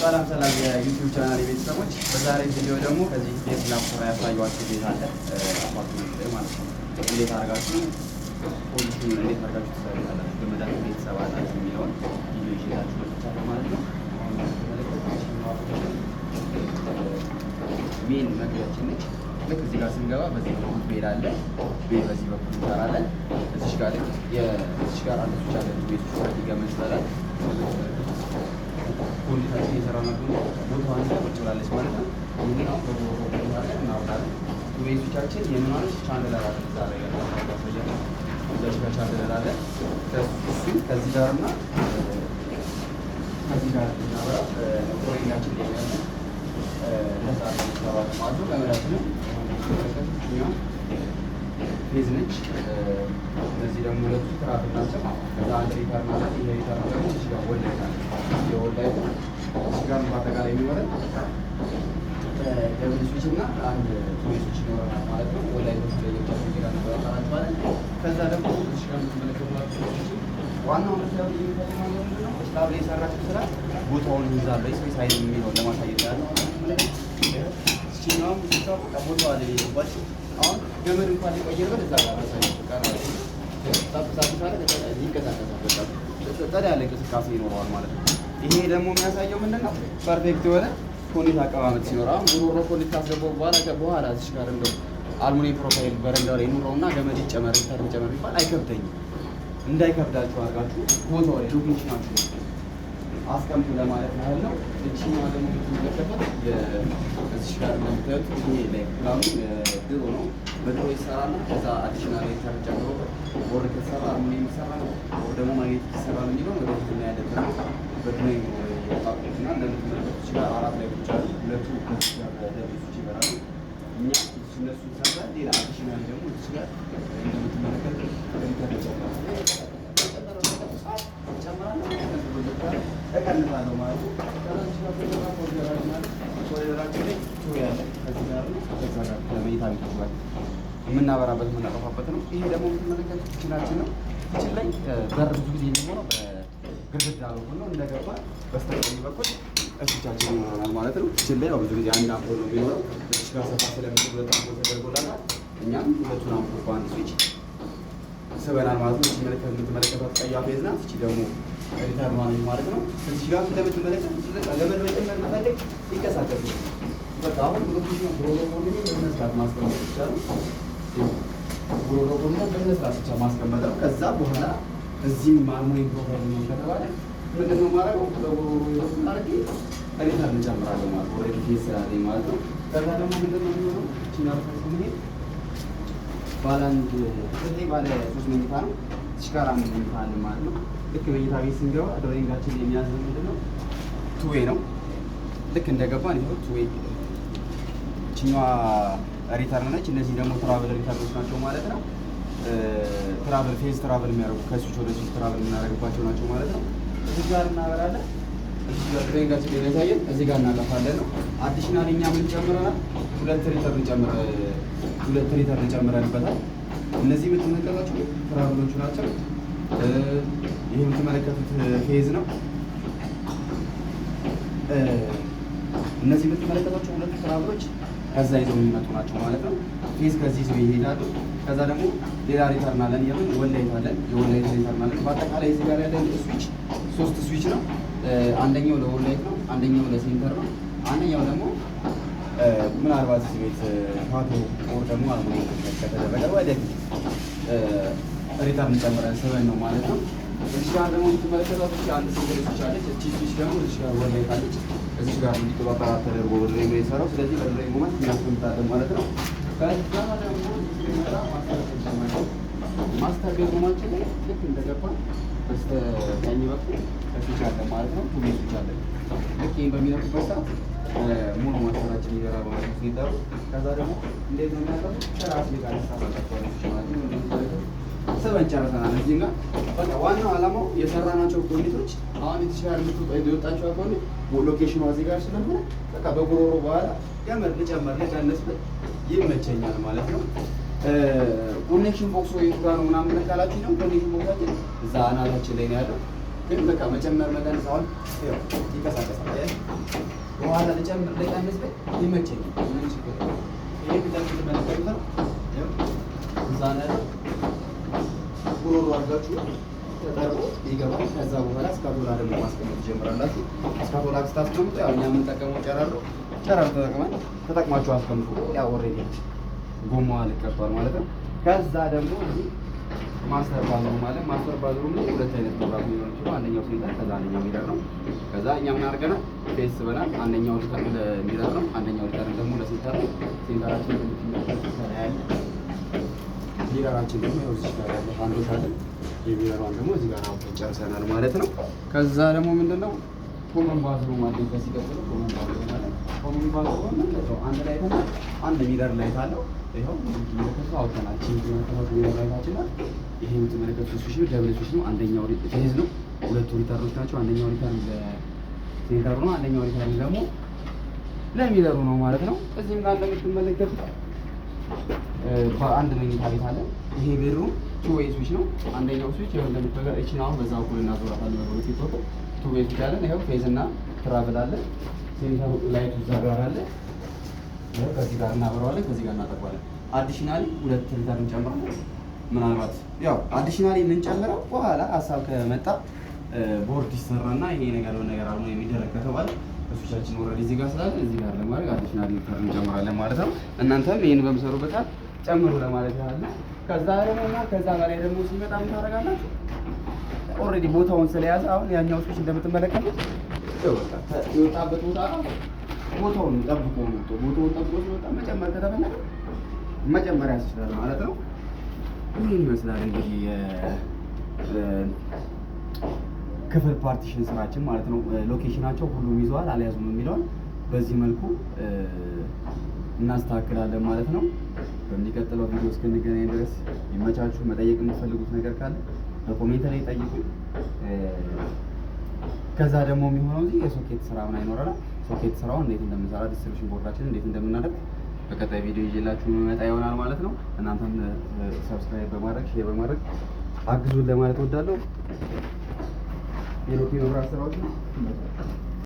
ሰላም ሰላም የዩቲዩብ ቻናል ቤተሰቦች፣ በዛሬ ቪዲዮ ደግሞ ከዚህ ቤት ላፕቶፕ ያሳየኋችሁ ቤት አለ አፓርትመንት ላይ ማለት ነው። እንዴት አድርጋችሁ ፖሊሲን እንዴት አድርጋችሁ ትሰራላችሁ በመዳን ቤተሰብ አላችሁ የሚለውን ቪዲዮ ይዤላችሁ መጥቻለሁ ማለት ነው። ሜን መግቢያችን ነች። ልክ እዚህ ጋር ስንገባ በዚህ በኩል ቤት አለ። ቤት በዚህ በኩል እንሰራለን። እዚህ ጋር አለ ብቻ ቤት ውስጥ ይገመን ይችላል። ኮንዲሽን የሰራናት ቦታዋን ቁጭ ብላለች ማለት ነው። ይሄን አሁን በቦታው እናወጣለን። ቤቶቻችን የምናለች ቻናል አለ ዛሬ ያለው ቻናል አለ። ከዚህ ጋርና ከዚህ ጋር እናወራ ኦሪጂናችን ላይ ያለ ለዛሬ ተባለ ማለት ነው። ለምራችን ነው ፌዝ ነች። እነዚህ ደግሞ ሁለቱ ትራፊክ ናቸው። ከዛ አንድ ሪተርን አለ። ይሄ ሪተርን ደግሞ እዚህ ጋር ወላይታ የወላይታ እዚህ ጋር በአጠቃላይ የሚኖረን ደብል ስዊች እና አንድ ቱዌይ ስዊች ይኖረናል ማለት ነው። ወላይቶች ላይ የቻሉ ጊራ ነበር ማለት። ከዛ ደግሞ እዚህ ጋር የምትመለከቱት ዋናው መስሪያ ቤት የሚፈጽመው ምንድን ነው? ስላብ ላይ የሰራችው ስራ ቦታውን ይዛል ላይ ስፔስ አይል የሚለውን ለማሳየት ያለው ሲናም ሲሳው ቦታው አለ ይባል። አሁን ገመድ እንኳን ሊቀየርበት እዛ ጋር አሳየው ቀራል ታብታብ ካለ ይንቀሳቀሳል። በቃ ታዲያ ያለ እንቅስቃሴ ይኖረዋል ማለት ነው። ይሄ ደግሞ የሚያሳየው ምንድነው? ፐርፌክት የሆነ ኮኔት አቀማመጥ ሲኖር አሁን ዙሮ ኮኔት ካስገባው በኋላ እዚህ ጋር እንደው አልሙኒየም ፕሮፋይል በረንዳው ላይ ኑሮውና ገመድ ይጨመር ይባል አይከብደኝም። እንዳይከብዳችሁ አድርጋችሁ ቦታው ላይ ሎኬሽናችሁ አስቀምጡ ለማለት ያህል ነው። እቺኛው ደግሞ የምትመለከቱት እዚህ ጋር እንደምታዩት ይሄ ላይ ፕላኑ ድሮ ነው። በድሮ ይሰራና ከዛ አዲሽናል ተጨምሮ ቦርድ ከተሰራ አልሙኒየም ይሰራል ወይ ደግሞ ማግኔቲክ ይሰራል የሚለው ወደፊት እናያለን። በድሮይ የጣቁትና እንደምትመለከቱት እዚህ ጋር አራት ላይ ብቻ ሁለቱ ከዚህ ጋር ደብዙ ይበራሉ። እኛ እነሱ ሰራ ሌላ አዲሽናል ደግሞ እዚህ ጋር እንደምትመለከቱት እቀንሳለሁ ማለት ነው። ለመኝታ ቤት የምናበራበት የምናጠፋበት ነው። ይሄ ደግሞ የምትመለከቱት ኪችናችን ነው። ኪችን ላይ በር ብዙ ጊዜ የሚሆነው በግድግዳ በኩል ነው። እንደገባ በስተቀኝ በኩል እሱቻችን ይሆናል ማለት ነው። ኪችን ላይ ብዙ ጊዜ አንድ አምፖል ነው የሚኖረው። እዚህ ጋር ሰፋ ስለሚል ሁለት አምፖል ተደርጎላታል። እኛም ሁለቱን አምፖል በአንድ ስዊች ስበናል ማለት ነው። የምትመለከቷት ቀይ ፌዝ ናት። እቺ ደግሞ ሪተርን ማለት ነው። እዚህ ጋር እንደምትመለከቱት ገመድ መጨመር መፈለግ ይንቀሳቀሱ። በቃ አሁን ብሮኮሊ በመስራት ማስቀመጥ ይቻላል። ብሮኮሊ በመስራት ብቻ ማስቀመጥ ነው። ከዛ በኋላ እዚህም አልሙኒየም ፕሮፋይል ነው ከተባለ ምንድነው ማድረገው? ብሮኮሊ አድርጌ ሪተርን እንጨምራለሁ ማለት ነው። ወደ ፌዝ ስላለኝ ማለት ነው። ከዛ ደግሞ ምንድነው የሚሆነው? እቺ ናርፋስ ምን ባለ አንድ ባለ 3 መኝታ ነው። እዚህ ጋር አንድ መኝታ አለ ማለት ነው። ልክ መኝታ ቤት ስንገባ ድሮይንጋችን የሚያዘው ምንድነው? ቱዌይ ነው። ልክ እንደገባን ይሄው ቱዌይ እቺኛዋ ሪተርን ነች። እነዚህ ደግሞ ትራቨል ሪተርኖች ናቸው ማለት ነው። ትራቨል ፌዝ ትራቨል የሚያደርጉ ከስዊች ወደ ስዊች ትራቨል የምናደርግባቸው ናቸው ማለት ነው። እዚህ ጋር እናበራለን። እዚህ ጋር ድሮይንጋችን የሚያሳየን እዚህ ጋር እናጠፋለን ነው። አዲሽናል እኛ ምን ጨምረናል? ሁለት ሪተርን ጨምረንበታል። እነዚህ የምትመለከቷቸው ትራቨሎቹ ናቸው። ይህ የምትመለከቱት ፌዝ ነው። እነዚህ የምትመለከቷቸው ሁለቱ ትራቨሎች ከዛ ይዘው የሚመጡ ናቸው ማለት ነው። ፌዝ ከዚህ ይዘው ይሄዳሉ። ከዛ ደግሞ ሌላ ሪተርን አለን። የምን ወላይት አለን። የወላይት ሪተርን አለን። በአጠቃላይ እዚህ ጋር ያለን ስዊች 3 ስዊች ነው። አንደኛው ለወላይት ነው፣ አንደኛው ለሴንተር ነው፣ አንደኛው ደግሞ ምናልባት እዚህ ቤት ፋቶ ኦር ደግሞ አልሙኒየም ከተደረገ ወደፊት ሪተርን ጨምረን ስበን ነው ማለት ነው። እዚህ ጋር ደግሞ የምትመለከቷት አንድ ሲንግል ስዊች አለች። እቺ ስዊች ደግሞ እዚህ ጋር ወላይት አለች። እዚህ ጋር እንዲቀባበራ ተደርጎ ወደላይ ነው የሰራው። ስለዚህ ወደላይ ሞመንት እናስቀምጣለን ማለት ነው። ከዛ ደግሞ ማስተር ቤድሩማችን ላይ ልክ እንደገባ በስተቀኝ በኩል ስዊች አለ ማለት ነው። ቱዌይ ስዊች አለ። ልክ ይሄን በሚነኩበት ሰዓት ሙሉ ማስተራችን ይገራል ማለት ነው ሲጠሩ። ከዛ ደግሞ እንዴት ነው የሚያደርጉት? ከራስ ጋር ተሳሳታቸው ማለት ነው። ስበን ጨርሰናል። እዚህ ጋር በቃ ዋናው ዓላማው የሰራናቸው ኮኔቶች አሁን የተሻለ የወጣቸው ኮኔ ሎኬሽኑ እዚህ ጋር ስለሆነ በቃ በጉሮሮ በኋላ ገመድ ልጨመር ልቀንስበት ይመቸኛል ማለት ነው። ኮኔክሽን ቦክስ ወይ ጋር ነው ምናምን ካላችሁ ነው ኮኔክሽን ቦክሳችን እዛ አናታችን ላይ ነው ያለው። ግን በቃ መጨመር መቀነስ አሁን ይንቀሳቀሳል። በኋላ ልቀንስ ብል ይመቸኛል። ይሄ እንደምትመለከቱት ነው። እዛ ላይ ጉሮሮ አድርጋችሁ ተጠርቦ ይገባል። ከዛ በኋላ እስካቶላ ደግሞ ማስቀመጥ ትጀምራላችሁ። እስካቶላ ስታስቀምጡ ያው እኛ የምንጠቀመው ጨራር ተጠቅማችሁ አስቀምጡ። ያው ኦልሬዲ ጎማዋ ልቀባል ማለት ነው። ከዛ ደግሞ እዚህ ማስተር ባዝሩም ማለት ማስተር ባዝሩም ነው። ሁለት አይነት ፕሮግራም ሊሆን ይችላል። አንደኛው ሴንተር ከዛ አንደኛው ሚረር ነው። ከዛ እኛ ምን አድርገናል? ፌስ በናል። አንደኛው ሊተር ለሚረር ነው፣ አንደኛው ሊተር ደግሞ ለሴንተር ነው። ሴንተራችን ያለ ሚረራችን ደግሞ ያው እዚህ ጋር ያለ አንዶች አለ። የሚረራውን ደግሞ እዚህ ጋር አውጥተን ጨርሰናል ማለት ነው። ከዛ ደግሞ ምንድነው ኮመን ባዝሩም ማለት ከዚህ ቀጥሎ ኮመን ባዝሩም ማለት ኮመን ባዝሩም ነው። አንድ ላይ ተና አንድ ሚረር ላይ ታለው ይሄው ምንድነው አውጥተናል። ሚረር ላይ ታችላል። ይሄ የምትመለከቱት ስዊች ነው፣ ደብል ስዊች ነው። አንደኛው ፌዝ ነው፣ ሁለቱ ሪተሮች ናቸው። አንደኛው ሪተር ለሴንተሩ ነው፣ አንደኛው ሪተር ደግሞ ለሚረሩ ነው ማለት ነው። እዚህም ጋር እንደምትመለከቱት በአንድ መኝታ ቤት አለ። ይሄ ቤሩ ቱ ዌይ ስዊች ነው። አንደኛው ስዊች ይሄው እንደምትመለከቱት እቺ ነው። በዛው እኩል እናዞራታለን። በሁለት ይቶቶ ቱ ዌይ ስዊች አለ። ይሄው ፌዝ እና ትራቭል አለ። ሴንተሩ ላይቱ እዛ ጋር አለ። ይሄው ከዚህ ጋር እናበራዋለን፣ ከዚህ ጋር እናጠፋዋለን። አዲሽናሊ ሁለት ሪተር እንጨምራለን። ምናልባት ያው አዲሽናሊ የምንጨምረው በኋላ ሀሳብ ከመጣ ቦርድ ይሰራና ይሄ ነገር አሁን የሚደረግ ከተባለ እሱቻችን ኦልሬዲ እዚህ ጋር ስላለ እዚህ ጋር ለማድረግ አዲሽናሊ ሪተር እንጨምራለን ማለት ነው። እናንተም ይሄን በምሰሩበት ጨምሩ ለማለት ያህል። ከዛ ደግሞ ከዛ በላይ ደግሞ ሲመጣ ምን ታደርጋላችሁ? ኦልሬዲ ቦታውን ስለያዘ አሁን ያኛው ስዊች እንደምትመለከቱት የወጣበት ቦታ ቦታውን ጠብቆ ነው። ቦታውን ጠብቆ ሲወጣ መጨመር ከተፈለገ መጨመር ያስችላል ማለት ነው። ይህን ይመስላል እንግዲህ ክፍል ፓርቲሽን ስራችን ማለት ነው። ሎኬሽናቸው ሁሉም ይዘዋል አልያዙም የሚለውን በዚህ መልኩ እናስተካክላለን ማለት ነው። በሚቀጥለው ቪዲዮ እስክንገናኝ ድረስ ይመቻችሁ። መጠየቅ የምትፈልጉት ነገር ካለ በኮሜንት ላይ ጠይቁ። ከዛ ደግሞ የሚሆነው እዚህ የሶኬት ስራ ምን አይኖረናል። ሶኬት ስራውን እንዴት እንደምንሰራ ዲስትሪቢዩሽን ቦርዳችንን እንዴት እንደምናደርግ በቀጣይ ቪዲዮ ይዤላችሁ መመጣ ይሆናል ማለት ነው። እናንተም ሰብስክራይብ በማድረግ ሼር በማድረግ አግዙን ለማለት እወዳለሁ። ሌሎች የመብራት ስራዎች